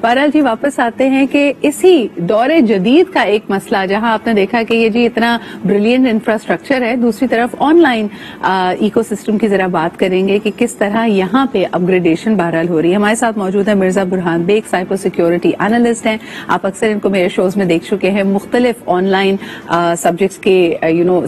بہرحال جی واپس آتے ہیں کہ اسی دور جدید کا ایک مسئلہ جہاں آپ نے دیکھا کہ یہ جی اتنا بریلینٹ انفراسٹرکچر ہے, دوسری طرف آن لائن ایکو سسٹم کی ذرا بات کریں گے کہ کس طرح یہاں پہ اپ گریڈیشن بہرحال ہو رہی ہے. ہمارے ساتھ موجود ہے مرزا برہان بیگ, سائبر سیکیورٹی اینالسٹ ہیں. آپ اکثر ان کو میرے شوز میں دیکھ چکے ہیں, مختلف آن لائن سبجیکٹس کے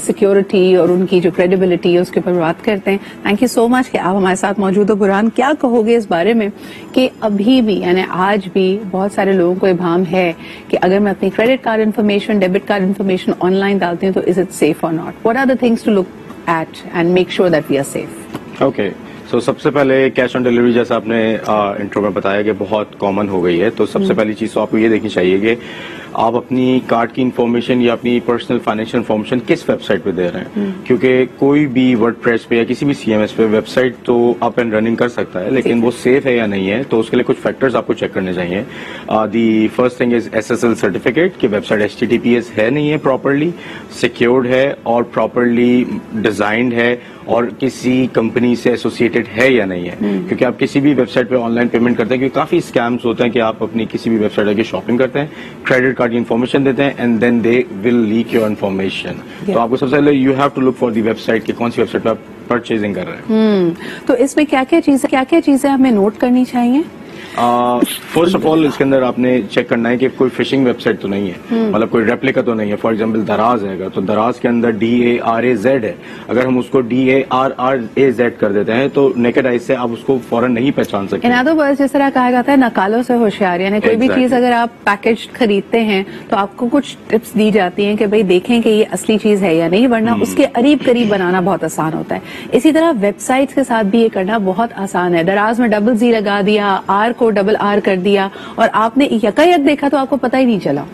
سیکیورٹی اور ان کی جو کریڈیبلٹی ہے اس کے اوپر بات کرتے ہیں. تھینک یو سو مچ کہ آپ ہمارے ساتھ موجود ہو. برہان, کیا کہو گے اس بارے میں کہ ابھی بھی یعنی آج بھی بہت سارے لوگوں کو ابہام ہے کہ اگر میں اپنی credit card information, debit card information online ڈالتی ہوں تو از اٹ سیف اور not? What are the things to look at and make sure that we are safe? Okay, تو سب سے پہلے کیش آن ڈیلیوری جیسا آپ نے انٹرو میں بتایا کہ بہت کامن ہو گئی ہے, تو سب سے پہلی چیز تو آپ کو یہ دیکھنی چاہیے کہ آپ اپنی کارڈ کی انفارمیشن یا اپنی پرسنل فائنینشیل انفارمیشن کس ویب سائٹ پہ دے رہے ہیں, کیونکہ کوئی بھی ورڈ پریس پہ یا کسی بھی سی ایم ایس پہ ویب سائٹ تو اپ اینڈ رننگ کر سکتا ہے, لیکن وہ سیف ہے یا نہیں ہے, تو اس کے لیے کچھ فیکٹرز آپ کو چیک کرنے چاہیے. The first thing is SSL certificate کہ ویب سائٹ HTTPS ہے نہیں ہے, پراپرلی سیکیورڈ ہے اور پراپرلی ڈیزائنڈ ہے اور کسی کمپنی سے ایسوسیٹڈ ہے یا نہیں ہے. کیونکہ آپ کسی بھی ویب سائٹ پہ آن لائن پیمنٹ کرتے ہیں, کیونکہ کافی اسکیمس ہوتے ہیں کہ آپ اپنی کسی بھی ویب سائٹ کی شاپنگ کرتے ہیں, کریڈٹ کارڈ کی انفارمیشن دیتے ہیں and then they will leak your information. تو آپ کو سب سے پہلے you have to look for the website کہ کون سی ویب سائٹ پہ آپ پرچیزنگ کر رہے ہیں. تو اس میں کیا کیا چیزیں ہمیں نوٹ کرنی چاہیے؟ فرسٹ آف آل اس کے اندر آپ نے چیک کرنا ہے کہ کوئی فشنگ ویب سائٹ تو نہیں ہے, مطلب کوئی ریپلیکا تو نہیں ہے. فار ایگزامپل دراز ہے گا تو دراز کے اندر DARAZ ہے, اگر ہم اس کو DARRAZ کر دیتے ہیں تو نیکڈ آئی سے آپ اس کو فوراً نہیں پہچان سکتے. ان ادر ورڈز جس طرح کہا جاتا ہے نکالوں سے ہوشیار, یعنی کوئی بھی چیز اگر آپ پیکج خریدتے ہیں تو آپ کو کچھ ٹپس دی جاتی ہیں کہ بھئی دیکھیں کہ یہ اصلی چیز ہے یا نہیں, ورنہ اس کے قریب بنانا بہت آسان ہوتا ہے. اسی طرح ویب سائٹس کے ساتھ بھی یہ کرنا بہت آسان ہے. دراز میں ڈبل Z لگا دیا, آر کو ڈبل R کر دیا اور آپ نے یکا یک دیکھا تو آپ کو پتہ ہی نہیں چلا.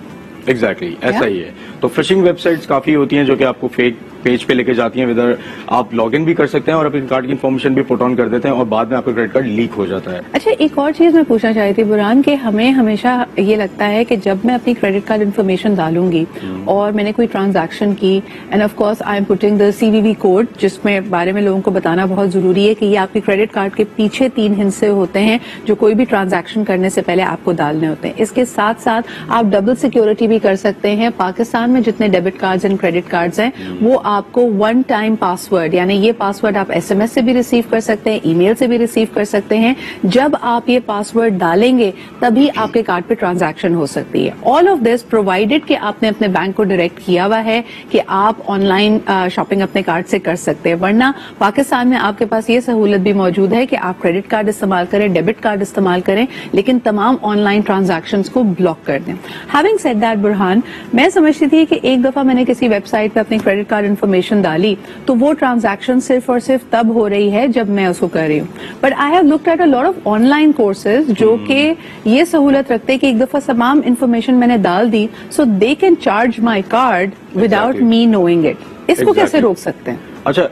ایگزیکٹلی ایسا ہی ہے. تو فشنگ ویب سائٹس کافی ہوتی ہیں جو کہ آپ کو فیک پیج پہ لے کے جاتی ہیں, ودر آپ لاگ ان بھی کر سکتے ہیں اور اپنی کارڈ کی انفارمیشن بھی پٹ آن کر دیتے ہیں اور بعد میں آپ کا کریڈٹ کارڈ لیک ہو جاتا ہے. اچھا, ایک اور چیز میں پوچھنا چاہی تھی برہان کہ ہمیں ہمیشہ یہ لگتا ہے کہ جب میں اپنی کریڈٹ کارڈ انفارمیشن ڈالوں گی اور میں نے کوئی ٹرانزیکشن کی, and of course I am putting the CVV code, جس میں بارے میں لوگوں کو بتانا بہت ضروری ہے کہ یہ آپ کی کریڈٹ کارڈ کے پیچھے 3 ہندسے ہوتے ہیں جو کوئی بھی ٹرانزیکشن کرنے سے پہلے آپ کو ڈالنے ہوتے ہیں. اس کے ساتھ ساتھ آپ ڈبل سیکیورٹی بھی کر سکتے ہیں. پاکستان میں جتنے debit cards and credit cards ہیں وہ آپ کو 1 ٹائم پاسورڈ, یعنی یہ پاسورڈ آپ SMS سے بھی ریسیو کر سکتے ہیں, ای میل سے بھی ریسیو کر سکتے ہیں. جب آپ یہ پاسورڈ ڈالیں گے تبھی آپ کے کارڈ پہ ٹرانزیکشن ہو سکتی ہے. آل آف دس پرووائڈیڈ کہ آپ نے اپنے بینک کو ڈائریکٹ کیا ہوا ہے کہ آپ آن لائن شاپنگ اپنے کارڈ سے کر سکتے ہیں. ورنہ پاکستان میں آپ کے پاس یہ سہولت بھی موجود ہے کہ آپ کریڈٹ کارڈ استعمال کریں, ڈیبٹ کارڈ استعمال کریں, لیکن تمام آن لائن ٹرانزیکشنز کو بلاک کر دیں. ہیونگ سیڈ دیٹ برہان, میں سمجھتی تھی کہ ایک دفعہ میں نے کسی ویب سائٹ پہ اپنی کریڈٹ کارڈ انفارمیشن ڈالی تو وہ ٹرانزیکشن صرف اور صرف تب ہو رہی ہے جب میں اس کو کر رہی ہوں. But I have looked at a lot of online courses جو کہ یہ سہولت رکھتے کہ ایک دفعہ تمام انفارمیشن میں نے ڈال دی, so they can charge my card without me knowing it. اس کو کیسے روک سکتے ہیں؟ اچھا,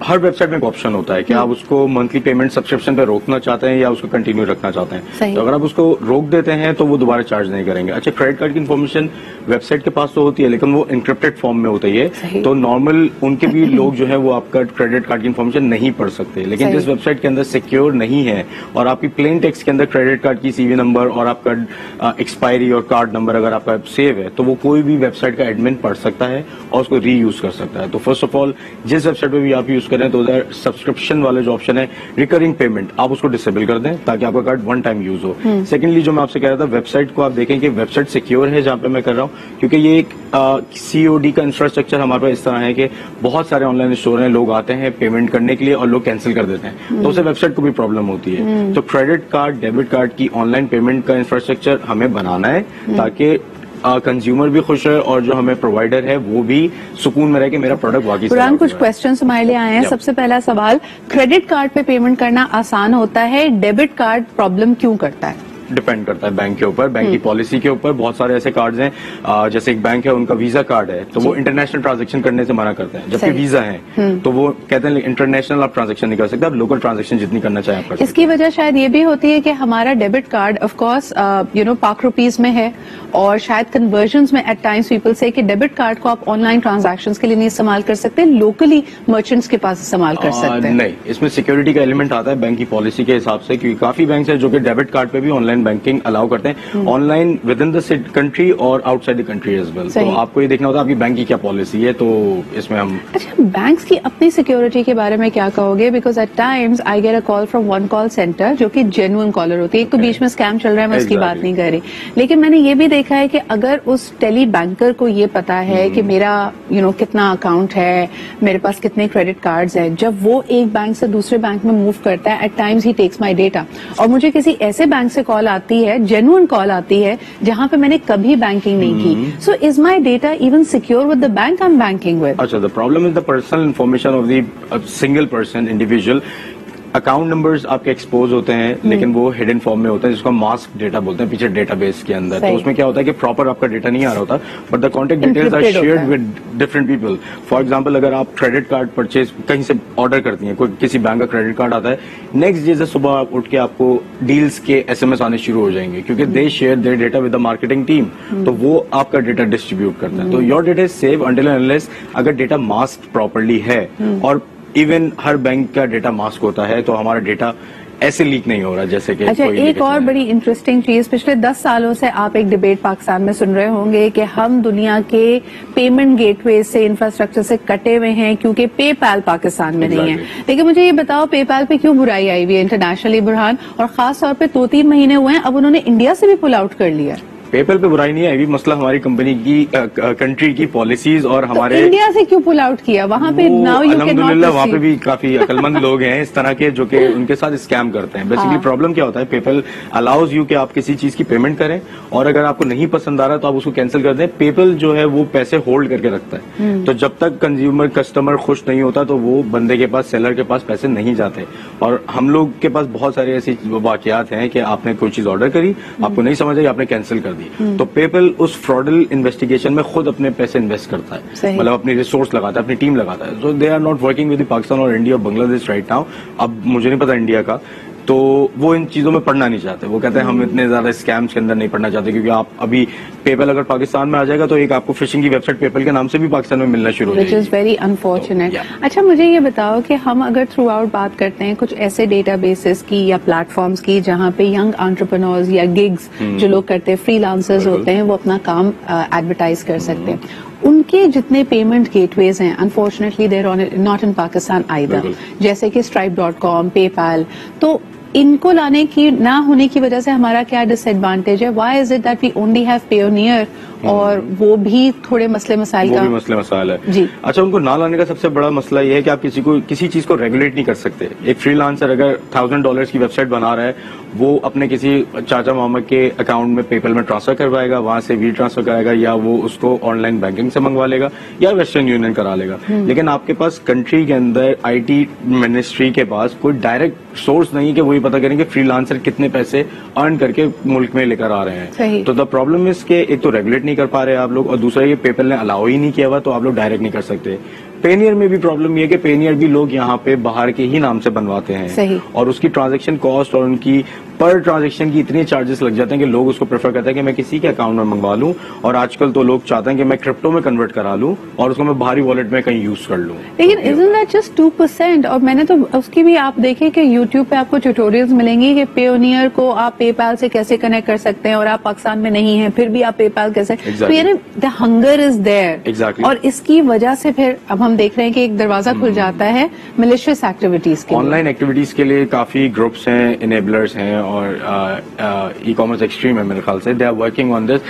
ہر ویب سائٹ میں ایک آپشن ہوتا ہے کہ آپ اس کو منتھلی پیمنٹ سبسکرپشن پہ روکنا چاہتے ہیں یا اس کو کنٹینیو رکھنا چاہتے ہیں. تو اگر آپ اس کو روک دیتے ہیں تو وہ دوبارہ چارج نہیں کریں گے. اچھا, کریڈٹ کارڈ کی انفارمیشن ویب سائٹ کے پاس تو ہوتی ہے لیکن وہ انکرپٹڈ فارم میں ہوتی ہے, تو نارمل ان کے بھی لوگ جو ہے وہ آپ کا کریڈٹ کارڈ کی انفارمیشن نہیں پڑھ سکتے. لیکن جس ویب سائٹ کے اندر سیکیور نہیں ہے اور آپ کی پلین ٹیکسٹ کے اندر کریڈٹ کارڈ کی CVV نمبر اور آپ کا ایکسپائری اور کارڈ نمبر اگر آپ کا سیو ہے تو وہ کوئی بھی ویب سائٹ کا ایڈمن پڑھ سکتا ہے اور اس کو ری یوز کر سکتا ہے. تو فرسٹ آف آل جس ویب سائٹ پہ بھی آپ یوز کریں تو ادھر سبسکرپشن والا جو آپشن ہے ریکرنگ پیمنٹ آپ اس کو ڈسیبل کر دیں تاکہ آپ کا کارڈ 1 ٹائم یوز ہو. سیکنڈلی جو میں آپ سے کہہ رہا تھا, ویب سائٹ کو آپ دیکھیں کہ ویب سائٹ سیکیور ہے جہاں پہ میں کر رہا ہوں, کیونکہ یہ ایک COD کا انفراسٹرکچر ہمارے پاس اس طرح ہے کہ بہت سارے آن لائن اسٹور ہیں, لوگ آتے ہیں پیمنٹ کرنے کے لیے اور لوگ کینسل کر دیتے ہیں, تو اسے ویب سائٹ کو بھی پرابلم ہوتی ہے. تو کریڈٹ کارڈ ڈیبٹ کارڈ کی آن لائن پیمنٹ کا انفراسٹرکچر ہمیں بنانا ہے تاکہ کنزیومر بھی خوش ہے اور جو ہمیں پرووائڈر ہے وہ بھی سکون میں رہے کہ میرا پروڈکٹ واقعی. قرآن کچھ کوسچنس ہمارے لیے آئے ہیں. سب سے پہلا سوال, کریڈٹ کارڈ پہ پیمنٹ کرنا آسان ہوتا ہے, ڈیبٹ کارڈ پرابلم کیوں کرتا ہے؟ ڈیپینڈ کرتا ہے بینک کے اوپر, بینک کی پالیسی کے اوپر. بہت سارے ایسے کارڈز ہیں, جیسے ایک بینک ہے ان کا ویزا کارڈ ہے تو وہ انٹرنیشنل ٹرانزیکشن کرنے سے منع کرتے ہیں, جبکہ ویزا ہے تو وہ کہتے ہیں انٹرنیشنل آپ ٹرانزیکشن نہیں کر سکتے, آپ لوکل ٹرانزیکشن جتنی کرنا چاہیں آپ کر سکتے. اس کی وجہ شاید یہ بھی ہوتی ہے کہ ہمارا ڈیبٹ کارڈ آف کورس پاک روپیز میں ہے, اور شاید کنورژنز میں ایٹ ٹائمز پیپل سے کہ ڈیبٹ کارڈ کو آپ آن لائن ٹرانزیکشنز کے لیے نہیں استعمال کر سکتے, لوکلی مرچنٹس کے پاس استعمال کر سکتے ہیں. نہیں, اس میں سیکورٹی کا ایلیمنٹ آتا ہے بینک کی پالیسی کے حساب سے, کیونکہ کافی بینکس ہیں جو کہ ڈیبٹ کارڈ پہ بھی آن لائن بینکنگ الاؤ کرتے ہیں, online within the country اور outside the country as well. تو آپ کو یہ دیکھنا ہوتا ہے آپ کی بینک کی کیا پالیسی ہے, تو اس میں ہم. اچھا, بینکس کی اپنی سیکورٹی کے بارے میں کیا کہو گے؟ Because at times I get a call from one call centre جو کہ جینوئن کالر ہوتی ہے. ایک تو بیچ میں اسکیم چل رہا ہے, میں اس کی بات نہیں کر رہی, لیکن میں نے یہ بھی دیکھا ہے کہ اگر اس ٹیلی بینکر کو یہ پتا ہے کہ میرا کتنا اکاؤنٹ ہے, میرے پاس کتنے کریڈٹ کارڈز ہیں, جب وہ ایک بینک سے دوسرے بینک میں موو کرتا ہے ایٹ ٹائمز ہی ٹیکس مائی ڈیٹا, اور مجھے کسی ایسے بینک سے کال آتی ہے, جینوئن کال آتی ہے جہاں پہ میں نے کبھی بینکنگ نہیں کی, so is my data even secure with the bank I am banking with? اچھا, the problem is the personal information of the single person individual. Account numbers آپ کے ایکسپوز ہوتے ہیں لیکن وہ ہڈن فارم میں ہوتے ہیں, جس کو ماسک ڈیٹا بولتے ہیں پیچھے ڈیٹا بیس کے اندر. تو اس میں کیا ہوتا ہے کہ پراپر آپ کا ڈیٹا نہیں آ رہا ہوتا, but the contact details are shared with different people. For example, اگر آپ کریڈٹ کارڈ پرچیز کہیں سے آرڈر کرتی ہیں, کوئی کسی بینک کا کریڈٹ کارڈ آتا ہے, نیکسٹ ڈے سے صبح آپ اٹھ کے آپ کو ڈیلز کے SMS آنے شروع ہو جائیں گے, کیونکہ they share their data with the marketing team, تو وہ آپ کا ڈیٹا ڈسٹریبیوٹ کرتا ہے. تو your data is safe until and unless اگر ڈیٹا ماسک پراپرلی ہے, اور ایون ہر بینک کا ڈیٹا ماسک ہوتا ہے, تو ہمارا ڈیٹا ایسے لیک نہیں ہو رہا جیسے کہ. اچھا, ایک اور بڑی انٹرسٹنگ چیز, پچھلے 10 سالوں سے آپ ایک ڈبیٹ پاکستان میں سن رہے ہوں گے کہ ہم دنیا کے پیمنٹ گیٹ وے سے, انفراسٹرکچر سے کٹے ہوئے ہیں کیونکہ پے پال پاکستان میں نہیں ہے. لیکن مجھے یہ بتاؤ, پے پال پہ کیوں برائی آئی ہوئی ہے انٹرنیشنلی برہان, اور خاص طور پہ 2-3 مہینے ہوئے ہیں, اب انہوں نے انڈیا سے بھی پل آؤٹ کر لیا. پے پل پہ برائی نہیں ہے, ابھی مسئلہ ہماری کمپنی کی کنٹری کی پالیسیز اور ہمارے انڈیا سے کیوں پل آؤٹ کیا وہاں پہ؟ الحمدللہ وہاں پہ بھی کافی عقل مند لوگ ہیں اس طرح کے جو کہ ان کے ساتھ اسکیم کرتے ہیں. بیسیکلی پرابلم کیا ہوتا ہے, پے پل الاؤز یو کہ آپ کسی چیز کی پیمنٹ کریں, اور اگر آپ کو نہیں پسند آ رہا تو آپ اس کو کینسل کر دیں. پے پل جو ہے وہ پیسے ہولڈ کر کے رکھتا ہے, تو جب تک کسٹمر خوش نہیں ہوتا تو وہ بندے کے پاس, سیلر کے پاس پیسے نہیں جاتے. اور ہم لوگ کے پاس بہت سارے ایسی واقعات ہیں کہ آپ نے کوئی چیز آرڈر کری, آپ کو نہیں سمجھ آئی, آپ نے کینسل کر دی, تو پے پل اس فراڈل انویسٹیگیشن میں خود اپنے پیسے انویسٹ کرتا ہے, مطلب اپنی ریسورس لگاتا ہے, اپنی ٹیم لگاتا ہے. So they are not working with Pakistan اور انڈیا اور بنگلہ دیش رائٹ ناؤ. اب مجھے نہیں پتا انڈیا کا, تو وہ ان چیزوں میں پڑھنا نہیں چاہتے. وہ کہتے ہیں ہم اتنے زیادہ اسکیمس کے اندر نہیں پڑھنا چاہتے, کیونکہ آپ ابھی پے پل اگر پاکستان میں آ جائے گا تو ایک آپ کو فشنگ کی ویب سائٹ پے پل کے نام سے بھی پاکستان میں ملنا شروع ہو جائے گی, which is very unfortunate. اچھا, مجھے یہ بتاؤ کہ ہم اگر تھرو آؤٹ بات کرتے ہیں کچھ ایسے ڈیٹا بیسز کی یا پلیٹ فارمز کی جہاں پہ ینگ انٹرپرینورز یا گگز جو لوگ کرتے ہیں, فری لانسرز ہوتے ہیں, وہ اپنا کام ایڈورٹائز کر سکتے ہیں, ان کے جتنے پیمنٹ گیٹ ویز ہیں unfortunately they are not in Pakistan either, جیسے کہ stripe.com, پے پال. تو ان کو لانے کی نہ ہونے کی وجہ سے ہمارا کیا ڈس ایڈوانٹیج ہے؟ Why is it that we only have pioneer, اور وہ بھی تھوڑے مسئلے مسائل ہے. جی, اچھا, ان کو نہ لانے کا سب سے بڑا مسئلہ یہ ہے کہ آپ کسی چیز کو ریگولیٹ نہیں کر سکتے. ایک فری لانسر اگر $1000 کی ویب سائٹ بنا رہا ہے, وہ اپنے کسی چاچا ماما کے اکاؤنٹ میں پے پل میں ٹرانسفر کروائے گا, وہاں سے وی ٹرانسفر کرائے گا, یا وہ اس کو آن لائن بینکنگ سے منگوا لے گا, یا ویسٹرن یونین کرا لے گا. لیکن آپ کے پاس کنٹری کے اندر IT منسٹری کے پاس کوئی ڈائریکٹ سورس نہیں کہ وہی پتا کریں کہ فری لانسر کتنے پیسے ارن کر کے ملک میں لے کر آ رہے ہیں. تو دا پرابلم اس کے ایک تو ریگولیٹ نہیں کر پا رہے آپ لوگ, اور دوسرا یہ پے پل نے الاؤ ہی نہیں کیا ہوا, تو آپ لوگ ڈائریکٹ نہیں کر سکتے. پینیئر میں بھی پرابلم یہ کہ پینیئر بھی لوگ یہاں پہ باہر کے ہی نام سے بنواتے ہیں, اور اس کی ٹرانزیکشن کاسٹ اور ان کی پر ٹرانزیکشن کی اتنے چارجز لگ جاتے ہیں کہ لوگ اس کو پریفر کرتے ہیں کہ میں کسی کے اکاؤنٹ میں منگوا لوں, اور آج کل تو لوگ چاہتے ہیں کہ میں کرپٹو میں کنورٹ کرا لوں اور اس کو میں باہری والیٹ میں کہیں یوز کر لوں. لیکن isn't that just 2%؟ اور میں نے تو اس کی بھی آپ دیکھیں کہ یوٹیوب پہ آپ کو ٹیوٹوریلز ملیں گی کہ پیونیئر کو آپ پے پال سے کیسے کنیکٹ کر سکتے ہیں, اور آپ پاکستان میں نہیں ہیں پھر بھی آپ پے پال کیسے. تو یعنی the hunger is there, اور اس کی وجہ سے پھر اب ہم دیکھ رہے ہیں کہ ایک دروازہ کھل جاتا ہے ملیشیس ایکٹیویٹیز کے, آن لائن ایکٹیویٹیز کے لیے. کافی گروپس ہیں, انیبلرز ہیں, اور ای کامرس ایکسٹریم ہے میرے خیال سے, they are working on this.